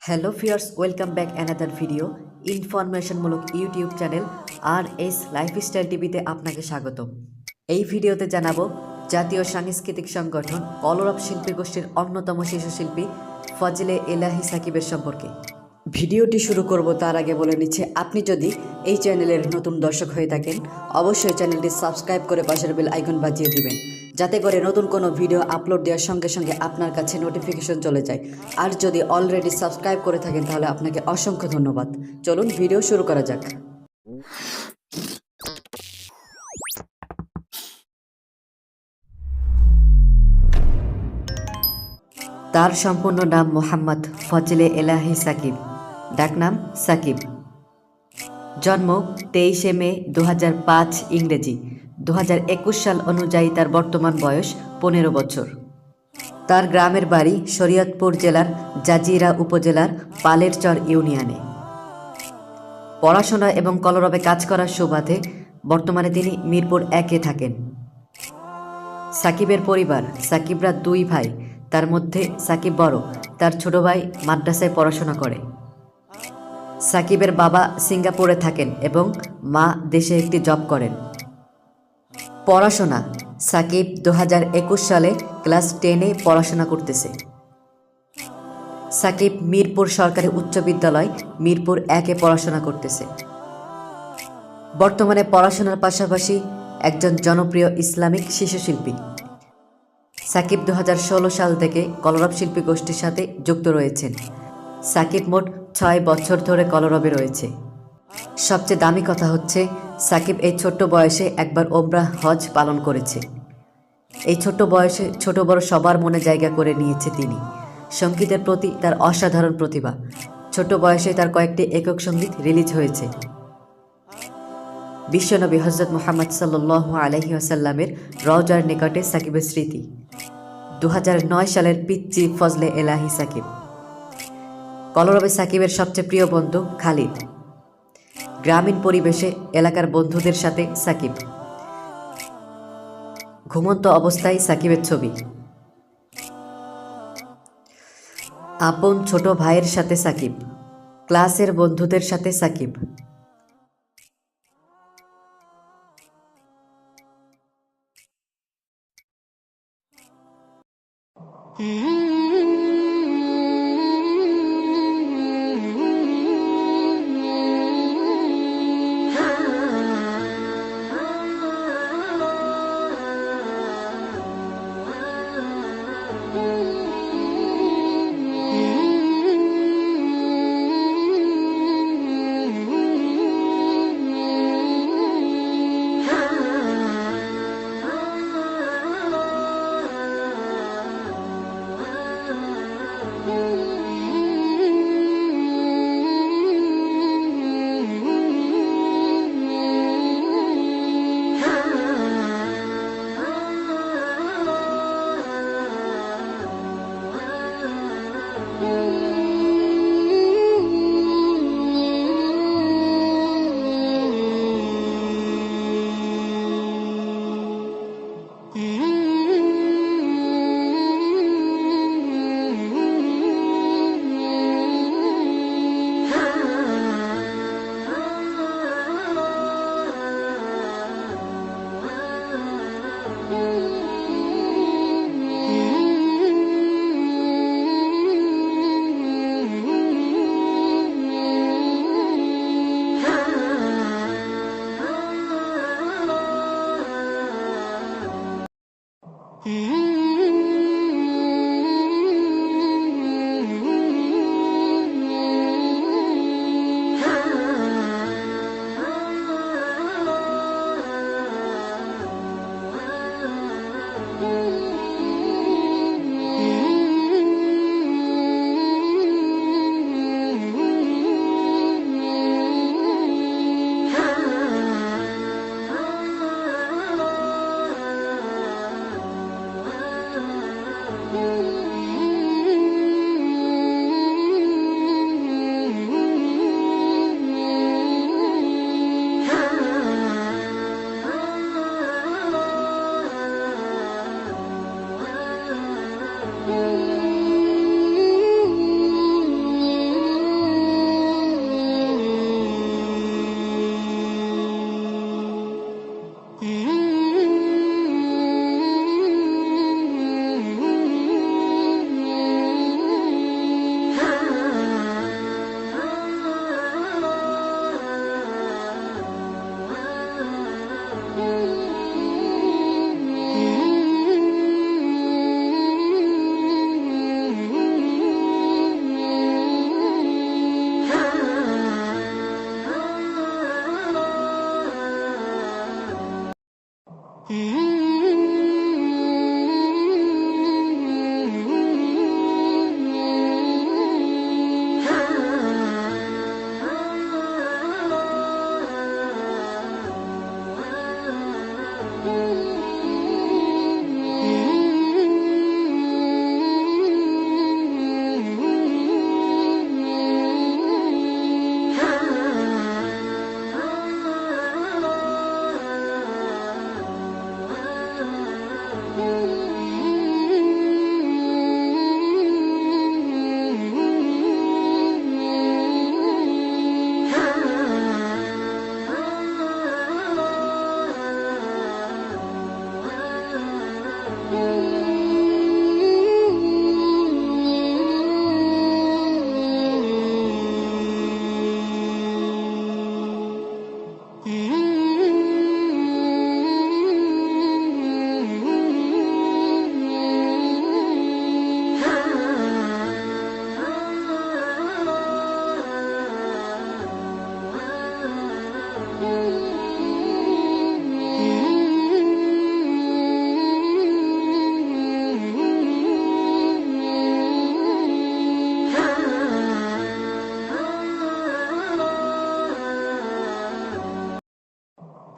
Hello fears, welcome back another video. ইনফরমেশনমূলক YouTube channel R S lifestyle টিভিতে আপনাকে স্বাগতম। এই ভিডিওতে জানাবো জাতীয় সাংস্কৃতিক সংগঠন কলরব শিল্পী গোষ্ঠীর অন্যতম শিশু শিল্পী ফজলে এলাহি সাকিবের সম্পর্কে। ভিডিওটি শুরু করব তার আগে বলে নিচ্ছে, আপনি যদি এই চ্যানেলের নতুন দর্শক হয়ে থাকেন অবশ্যই চ্যানেলটি সাবস্ক্রাইব করে পাশের বেল আইকন বাজিয়ে দিবেন, যাতে করে নতুন কোনো ভিডিও আপলোড দেওয়ার সঙ্গে সঙ্গে আপনার কাছে নোটিফিকেশন চলে যায়। আর যদি অলরেডি সাবস্ক্রাইব করে থাকেন তাহলে আপনাকে অসংখ্য ধন্যবাদ। চলুন ভিডিও শুরু করা যাক। তার সম্পূর্ণ নাম মোহাম্মদ ফজলে এলাহি সাকিব, ডাকনাম সাকিব। জন্ম 23 মে 2005 ইংরেজি, 2021 সাল অনুযায়ী তার বর্তমান বয়স 15 বছর। তার গ্রামের বাড়ি শরীয়তপুর জেলার জাজিরা উপজেলার পালেরচর ইউনিয়নে। পড়াশোনা এবং কলরবে কাজ করার সুবাদে বর্তমানে তিনি মিরপুর 1-এ থাকেন। সাকিবের পরিবার: সাকিবরা 2 ভাই, তার মধ্যে সাকিব বড়। তার ছোট ভাই মাদ্রাসায় পড়াশোনা করে। সাকিবের বাবা সিঙ্গাপুরে থাকেন এবং মা দেশে একটি জব করেন। পড়াশোনা: সাকিব 2021 সালে ক্লাস 10-এ পড়াশোনা করতেছে। সাকিব মিরপুর সরকারি উচ্চ বিদ্যালয় মিরপুর 1-এ পড়াশোনা করতেছে। বর্তমানে পড়াশোনার পাশাপাশি একজন জনপ্রিয় ইসলামিক শিশু শিল্পী। সাকিব 2016 সাল থেকে কলরব শিল্পী গোষ্ঠীর সাথে যুক্ত রয়েছেন। সাকিব মোট 6 বছর ধরে কলরবে রয়েছে। সবচেয়ে দামি কথা হচ্ছে, সাকিব এই ছোট্ট বয়সে একবার ওমরাহ হজ পালন করেছে। এই ছোট্ট বয়সে ছোট বড় সবার মনে জায়গা করে নিয়েছে তিনি। সঙ্গীতের প্রতি তার অসাধারণ প্রতিভা। ছোট বয়সে তার কয়েকটি একক সঙ্গীত রিলিজ হয়েছে। বিশ্বনবী হযরত মুহাম্মদ সাল্লাল্লাহু আলাইহি ওয়াসাল্লামের রওজার নিকটে সাকিবের স্মৃতি। 2009 সালের পিচ্চি ফজলে এলাহি সাকিব। কলরবে সাকিবের সবচেয়ে প্রিয় বন্ধু খালিদ। গ্রামীণ পরিবেশে এলাকার বন্ধুদের সাথে সাকিব। ঘুমন্ত অবস্থায় সাকিবের ছবি। আপন ছোট ভাইয়ের সাথে সাকিব। ক্লাসের বন্ধুদের সাথে সাকিব।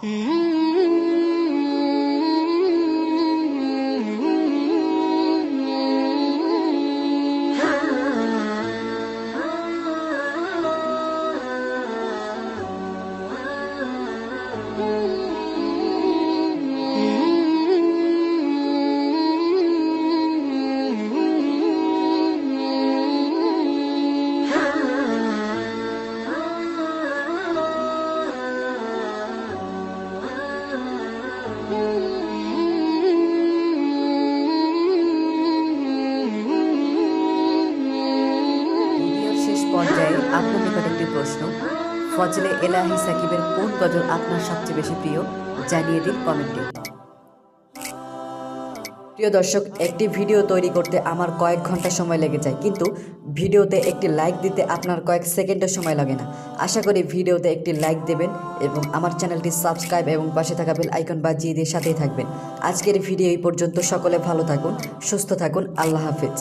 ভিডিওর শেষ পর্যায়ে আপনার নিকট একটি প্রশ্ন, ফজলে এলাহি সাকিবের কোন গজল আপনার সবচেয়ে বেশি প্রিয় জানিয়ে দিন কমেন্টে। প্রিয় দর্শক, একটি ভিডিও তৈরি করতে আমার কয়েক ঘন্টা সময় লেগে যায়, কিন্তু ভিডিওতে একটি লাইক দিতে আপনার কয়েক সেকেন্ডের সময় লাগে না। আশা করি ভিডিওতে একটি লাইক দেবেন এবং আমার চ্যানেলটি সাবস্ক্রাইব এবং পাশে থাকা বেল আইকন বাজিয়ে দিয়ে সাথেই থাকবেন। আজকের ভিডিও এই পর্যন্ত। সকলে ভালো থাকুন, সুস্থ থাকুন। আল্লাহ হাফেজ।